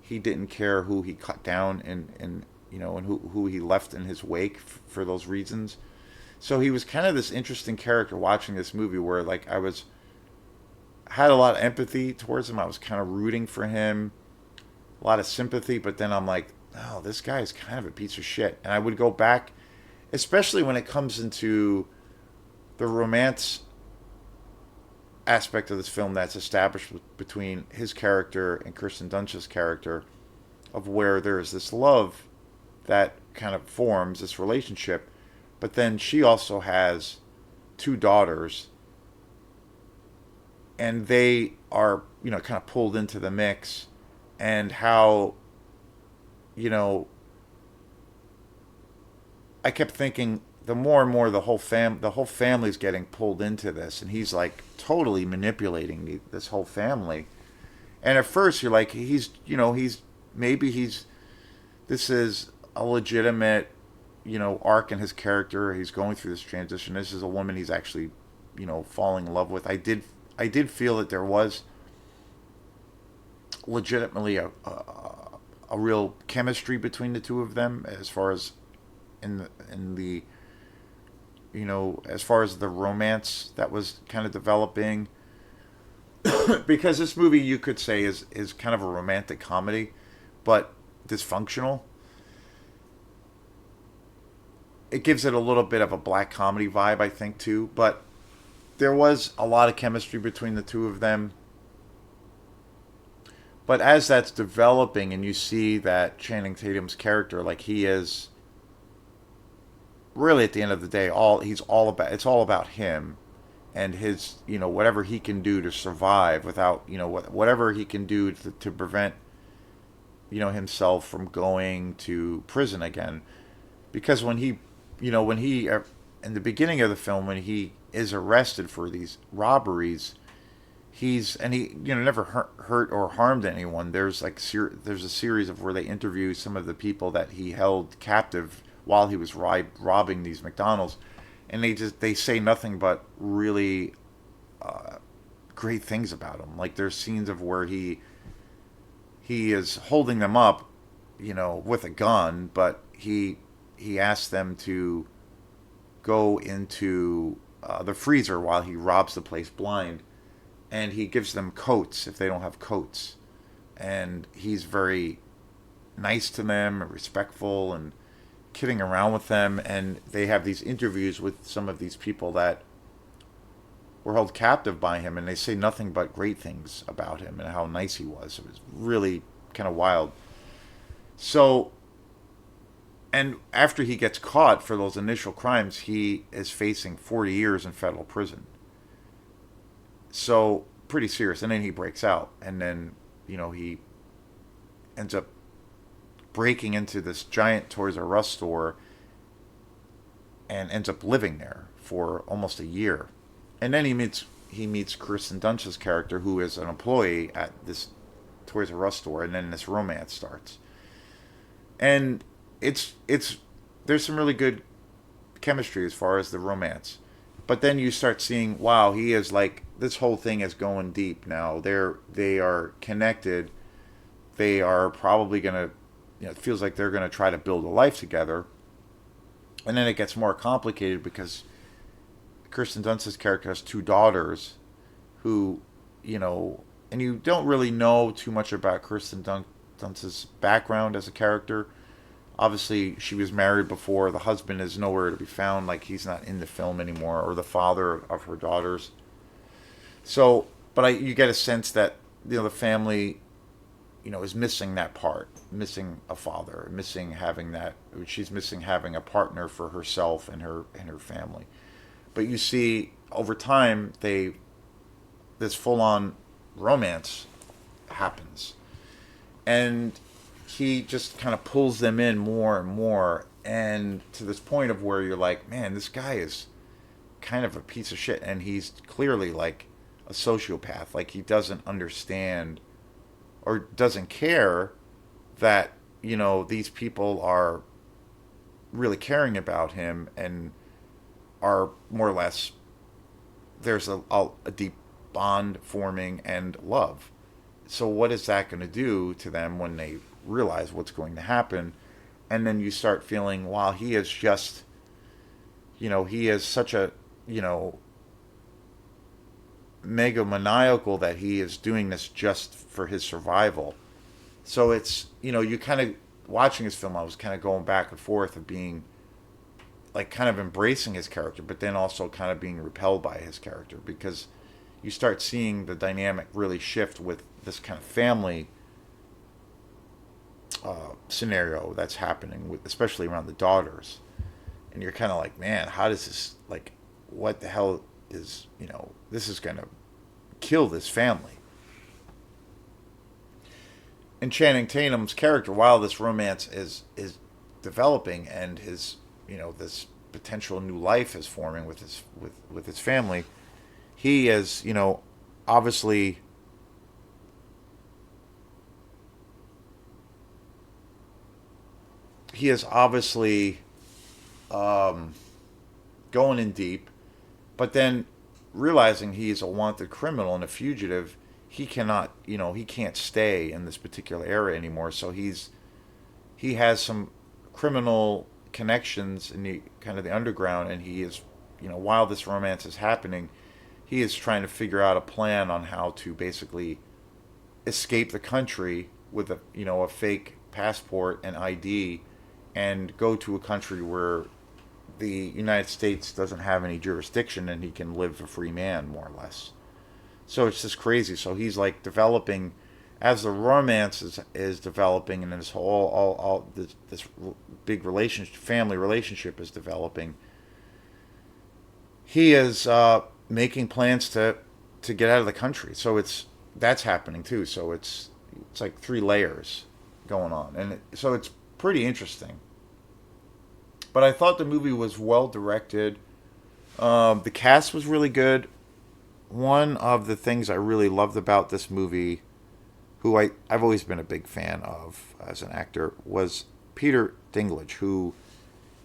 he didn't care who he cut down, and who he left in his wake for those reasons. So he was kind of this interesting character watching this movie, where like had a lot of empathy towards him. I was kind of rooting for him, a lot of sympathy, but then I'm like, oh, this guy is kind of a piece of shit. And I would go back, especially when it comes into the romance aspect of this film that's established between his character and Kirsten Dunst's character, of where there is this love that kind of forms this relationship, but then she also has two daughters, and they are, kind of pulled into the mix, and how, you know, I kept thinking the more and more the whole family's getting pulled into this, and he's like totally manipulating this whole family. And at first you're like, he's this is a legitimate, arc in his character. He's going through this transition. This is a woman he's actually, falling in love with. I did feel that there was legitimately a real chemistry between the two of them, as far as in the as far as the romance that was kind of developing. Because this movie, you could say, is kind of a romantic comedy, but dysfunctional. It gives it a little bit of a black comedy vibe, I think, too. But there was a lot of chemistry between the two of them. But as that's developing, and you see that Channing Tatum's character, like, he is really, at the end of the day, it's all about him and his, whatever he can do to survive, without, whatever he can do to prevent, himself from going to prison again. Because in the beginning of the film, when he is arrested for these robberies, he never hurt or harmed anyone. There's there's a series of where they interview some of the people that he held captive while he was robbing these McDonald's, and they say nothing but really great things about him. Like, there's scenes of where he is holding them up, with a gun, but he asks them to go into the freezer while he robs the place blind, and he gives them coats if they don't have coats, and he's very nice to them, respectful, and kidding around with them. And they have these interviews with some of these people that were held captive by him, and they say nothing but great things about him and how nice he was. It was really kind of wild. So, and after he gets caught for those initial crimes, he is facing 40 years in federal prison. So, pretty serious. And then he breaks out, and then, he ends up breaking into this giant Toys R Us store and ends up living there for almost a year. And then he meets Kirsten Dunst's character, who is an employee at this Toys R Us store, and then this romance starts. And it's there's some really good chemistry as far as the romance. But then you start seeing, wow, he is like, this whole thing is going deep now. They are connected. They are probably gonna, it feels like they're gonna try to build a life together. And then it gets more complicated because Kirsten Dunst's character has two daughters, who, and you don't really know too much about Kirsten Dunst's background as a character. Obviously, she was married before. The husband is nowhere to be found. Like, he's not in the film anymore, or the father of her daughters. So, but you get a sense that, the family, is missing that part, missing a father, missing having that. She's missing having a partner for herself and her family. But you see, over time, this full on romance happens, and he just kind of pulls them in more and more, and to this point of where you're like, man, this guy is kind of a piece of shit, and he's clearly like a sociopath. Like, he doesn't understand or doesn't care that, these people are really caring about him, and are more or less, there's a deep bond forming and love. So what is that going to do to them when they realize what's going to happen? And then you start feeling, wow, he is just, he is such a, megamaniacal, that he is doing this just for his survival. So it's, you kind of, watching this film, I was kind of going back and forth of being, like, kind of embracing his character, but then also kind of being repelled by his character, because you start seeing the dynamic really shift with this kind of family scenario that's happening, with, especially around the daughters. and you're kind of like, man, how does this, like, what the hell is, this is gonna kill this family. And Channing Tatum's character, while this romance is developing and his, this potential new life is forming with his family, he is, obviously he is obviously going in deep, but then realizing he is a wanted criminal and a fugitive, he cannot, he can't stay in this particular area anymore. So he has some criminal connections in the kind of the underground, and he is, while this romance is happening, he is trying to figure out a plan on how to basically escape the country with a fake passport and ID, and go to a country where the United States doesn't have any jurisdiction, and he can live a free man, more or less. So it's just crazy. So he's like developing, as the romance is developing, and this whole all this big relationship, family relationship is developing. He is making plans to get out of the country. So that's happening too. So it's like three layers going on, and so it's pretty interesting. But I thought the movie was well directed. The cast was really good. One of the things I really loved about this movie, who I've always been a big fan of as an actor, was Peter Dinklage, who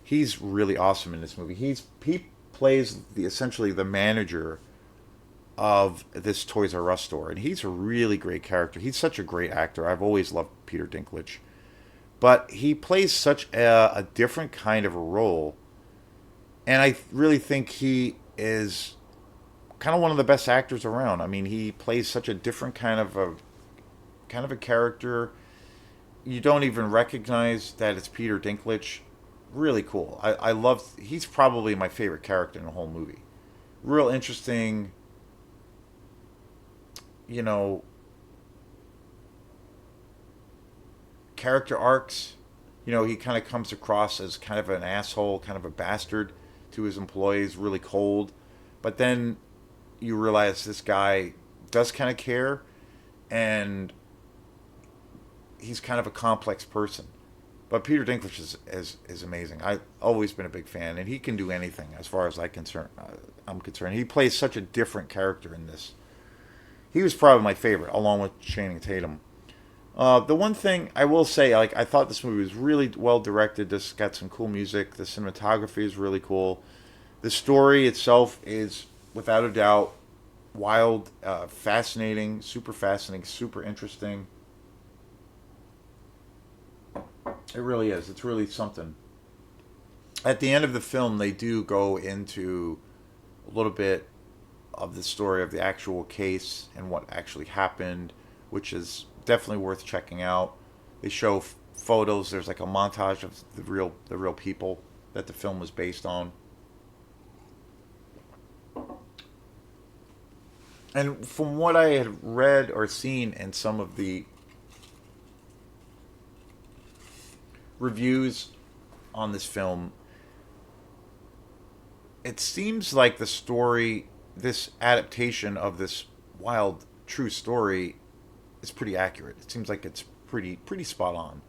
he's really awesome in this movie. He plays essentially the manager of this Toys R Us store, and he's a really great character. He's such a great actor. I've always loved Peter Dinklage, but he plays such a different kind of a role, and I really think he is kind of one of the best actors around. I mean, he plays such a different kind of a character. You don't even recognize that it's Peter Dinklage. Really cool. I love. He's probably my favorite character in the whole movie. Real interesting. You know, character arcs. He kind of comes across as kind of an asshole, kind of a bastard to his employees, really cold. But then you realize this guy does kind of care, and he's kind of a complex person. But Peter Dinklage is amazing. I've always been a big fan, and he can do anything as far as I'm concerned. He plays such a different character in this. He was probably my favorite, along with Channing Tatum. The one thing I will say, like, I thought this movie was really well directed. This got some cool music. The cinematography is really cool. The story itself is, without a doubt, wild, fascinating, super interesting. It really is. It's really something. At the end of the film, they do go into a little bit of the story of the actual case and what actually happened, which is definitely worth checking out. They show photos. There's like a montage of the real people that the film was based on. And from what I had read or seen in some of the reviews on this film, it seems like the story, this adaptation of this wild, true story, is pretty accurate. It seems like it's pretty spot on.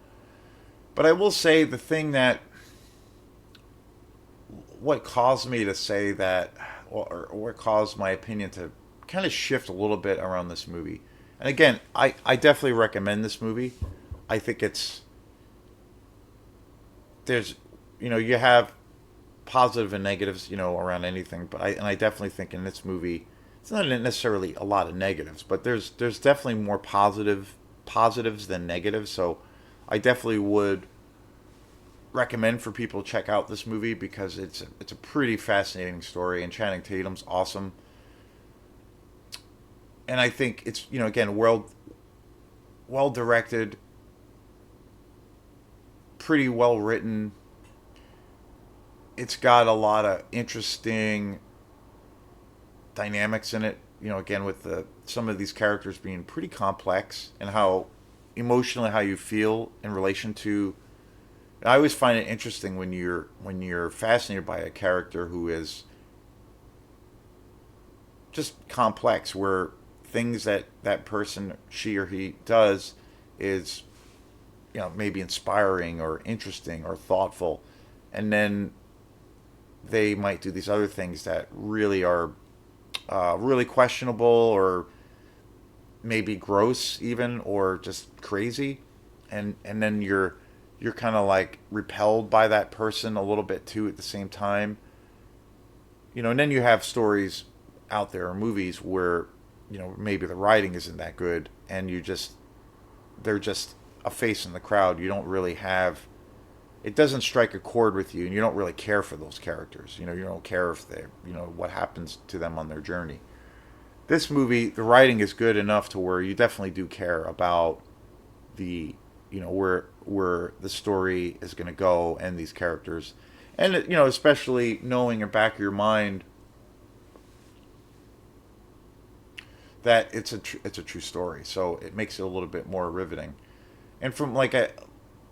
But I will say the thing that, what caused me to say that, or what caused my opinion to kind of shift a little bit around this movie. And again, I definitely recommend this movie. I think there's, you have positive and negatives, around anything. But I definitely think in this movie, it's not necessarily a lot of negatives, but there's definitely more positives than negatives. So I definitely would recommend for people to check out this movie, because it's a pretty fascinating story, and Channing Tatum's awesome. And I think it's, again, well directed, pretty well written. It's got a lot of interesting dynamics in it. Again, with some of these characters being pretty complex, and how emotionally how you feel in relation to I always find it interesting when you're fascinated by a character who is just complex, where things that that person, she or he, does is, maybe inspiring or interesting or thoughtful, and then they might do these other things that really are really questionable, or maybe gross even, or just crazy, and then you're kind of like repelled by that person a little bit too at the same time. And then you have stories out there, or movies where maybe the writing isn't that good, and they're just a face in the crowd. You don't really have, it doesn't strike a chord with you, and you don't really care for those characters. You don't care if they, what happens to them on their journey. This movie, the writing is good enough to where you definitely do care about the, where the story is going to go, and these characters, and especially knowing in the back of your mind that it's a true story, so it makes it a little bit more riveting. And from like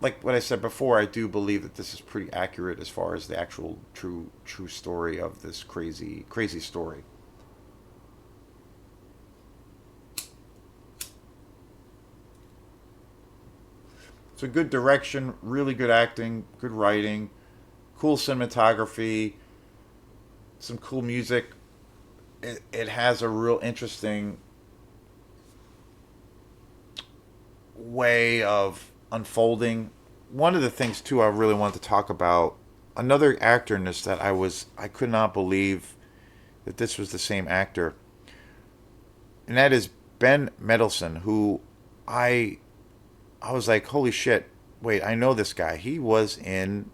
what I said before, I do believe that this is pretty accurate as far as the actual true story of this crazy story. It's a good direction, really good acting, good writing, cool cinematography, some cool music. It has a real interesting way of unfolding. One of the things too I really wanted to talk about, another actor in this that I could not believe that this was the same actor, and that is Ben Mendelsohn, who I I was like, holy shit! Wait, I know this guy. He was in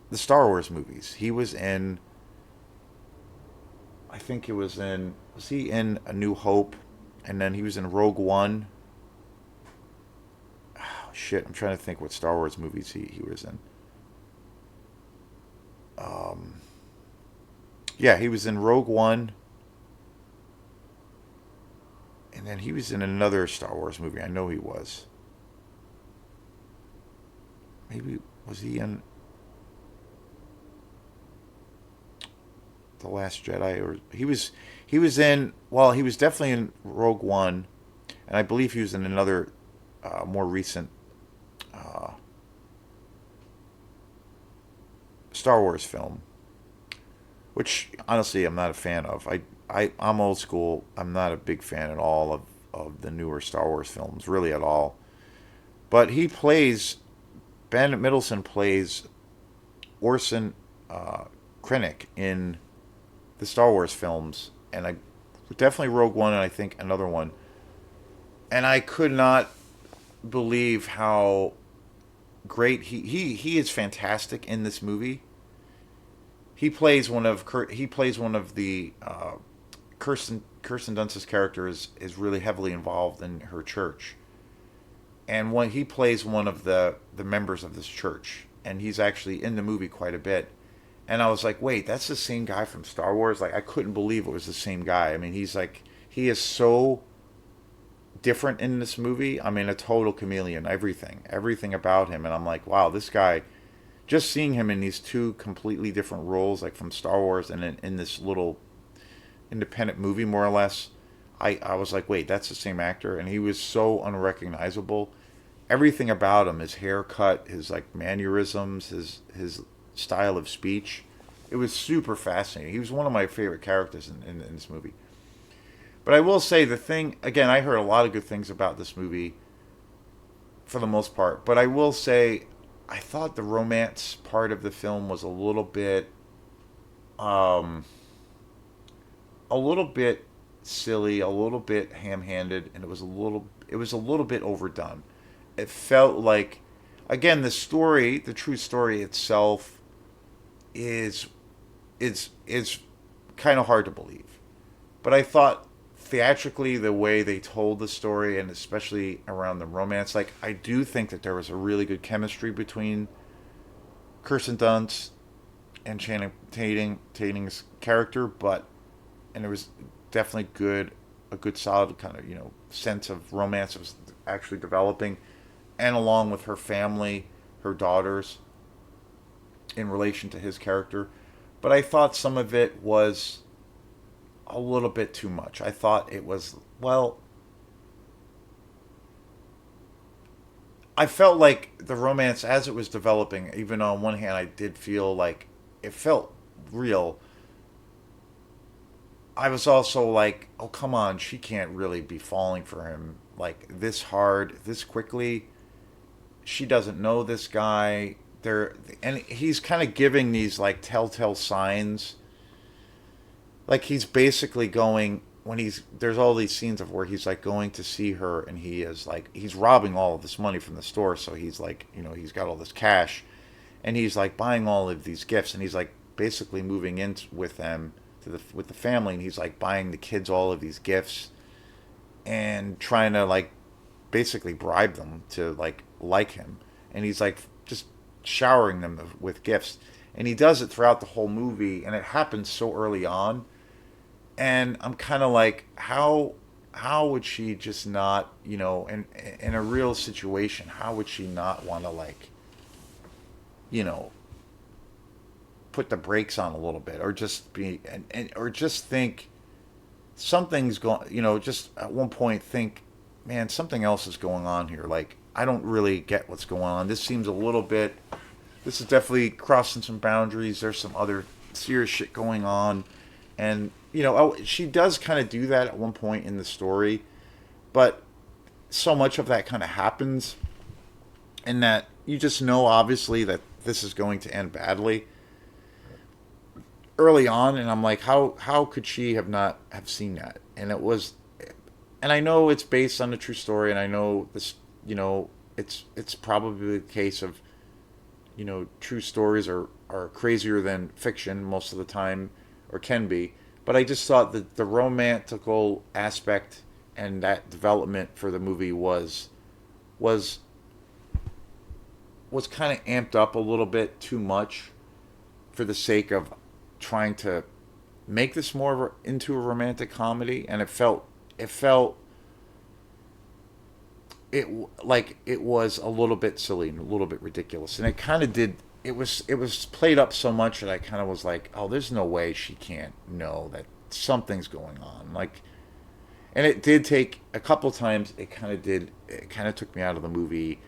the Star Wars movies. He was in, I think it was in, was he in A New Hope, and then he was in Rogue One. Oh, shit, I'm trying to think what Star Wars movies he was in. Um, yeah, he was in Rogue One, and then he was in another Star Wars movie. I know he was. Maybe was he in The Last Jedi, or he was in, well, he was definitely in Rogue One, and I believe he was in another more recent uh, Star Wars film, which honestly I'm not a fan of. I'm old school. I'm not a big fan at all of the newer Star Wars films, really at all. But Ben Middleton plays Orson Krennic in the Star Wars films, and I definitely Rogue One, and I think another one. And I could not believe how great he is. Fantastic in this movie. He plays one of the Kirsten Dunst's character is really heavily involved in her church, and when he plays one of the members of this church, and he's actually in the movie quite a bit. And I was like, wait, that's the same guy from Star Wars. Like, I couldn't believe it was the same guy. I mean, he is so different in this movie. I mean, a total chameleon. Everything about him. And I'm like, wow, this guy. Just seeing him in these two completely different roles, like from Star Wars and in this little independent movie, more or less, I was like, wait, that's the same actor, and he was so unrecognizable. Everything about him, his haircut, his like mannerisms, his style of speech, it was super fascinating. He was one of my favorite characters in this movie. But I will say the thing again, I heard a lot of good things about this movie for the most part. But I will say, I thought the romance part of the film was um, a little bit silly, a little bit ham-handed, and it was a little bit overdone. It felt like, again, the true story itself is is kind of hard to believe. But I thought theatrically, the way they told the story, and especially around the romance, like, I do think that there was a really good chemistry between Kirsten Dunst and Channing Tatum's character, but and it was definitely a good solid kind of sense of romance that was actually developing, and along with her family, her daughters. in relation to his character, but I thought some of it was a little bit too much. I thought it was, well, I felt like the romance as it was developing, even on one hand, I did feel like it felt real. I was also like, oh, come on, she can't really be falling for him like this hard, this quickly. She doesn't know this guy. There, and he's kind of giving these like telltale signs. Like he's basically going when he's there's all these scenes of where he's like going to see her and he is like he's robbing all of this money from the store, so he's like, he's got all this cash and he's like buying all of these gifts and he's like basically moving in with them to the with the family and he's like buying the kids all of these gifts and trying to like basically bribe them to like him, and he's like just showering them with gifts, and he does it throughout the whole movie, and it happens so early on, and I'm kind of like, how would she just not, in a real situation, how would she not want to like, you know, put the brakes on a little bit, or just be and or just think something's going, just at one point think, man, something else is going on here. Like I don't really get what's going on. This seems a little bit. This is definitely crossing some boundaries. There's some other serious shit going on, and she does kind of do that at one point in the story, but so much of that kind of happens, and that you just know obviously that this is going to end badly early on, and I'm like, how could she have not have seen that? And it was, and I know it's based on a true story, and I know this, it's probably the case of, true stories are crazier than fiction most of the time, or can be. But I just thought that the romantical aspect and that development for the movie was was kind of amped up a little bit too much for the sake of trying to make this more of into a romantic comedy, and it felt it like it was a little bit silly and a little bit ridiculous, and it kind of did. It was played up so much that I kind of was like, oh, there's no way she can't know that something's going on. Like, and it did take a couple times. It kind of did. It kind of took me out of the movie,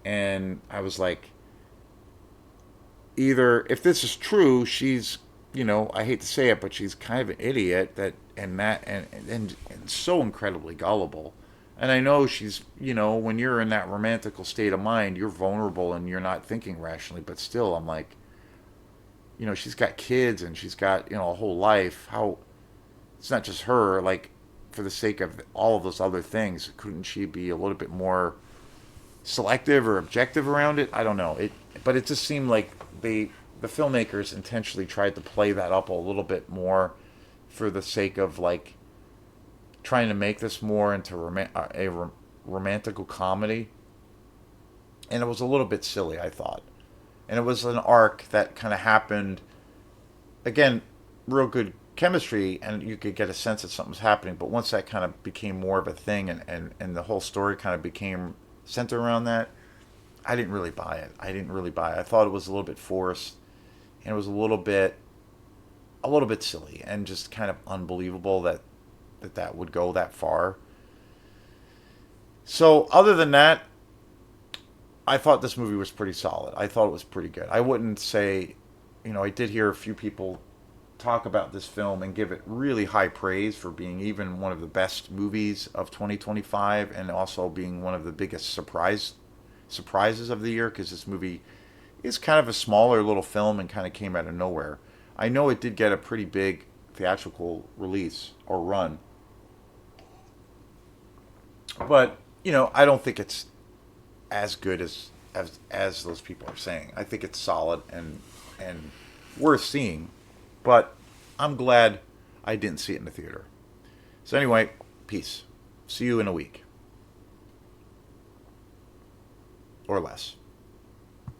and I was like, either if this is true, she's, I hate to say it, but she's kind of an idiot and so incredibly gullible. And I know she's, when you're in that romantical state of mind, you're vulnerable and you're not thinking rationally. But still, I'm like, she's got kids and she's got, a whole life. How it's not just her. Like, for the sake of all of those other things, couldn't she be a little bit more selective or objective around it? I don't know. But it just seemed like the filmmakers intentionally tried to play that up a little bit more for the sake of like trying to make this more into romantical comedy, and it was a little bit silly, I thought. And it was an arc that kind of happened again, real good chemistry, and you could get a sense that something was happening. But once that kind of became more of a thing, and the whole story kind of became centered around that, I didn't really buy it. I thought it was a little bit forced, and it was a little bit silly, and just kind of unbelievable that would go that far. So other than that, I thought this movie was pretty solid. I thought it was pretty good. I wouldn't say, I did hear a few people talk about this film and give it really high praise for being even one of the best movies of 2025, and also being one of the biggest surprises of the year, because this movie is kind of a smaller little film and kind of came out of nowhere. I know it did get a pretty big theatrical release or run, but I don't think it's as good as those people are saying. I think it's solid and worth seeing, but I'm glad I didn't see it in the theater. So anyway, peace. See you in a week or less.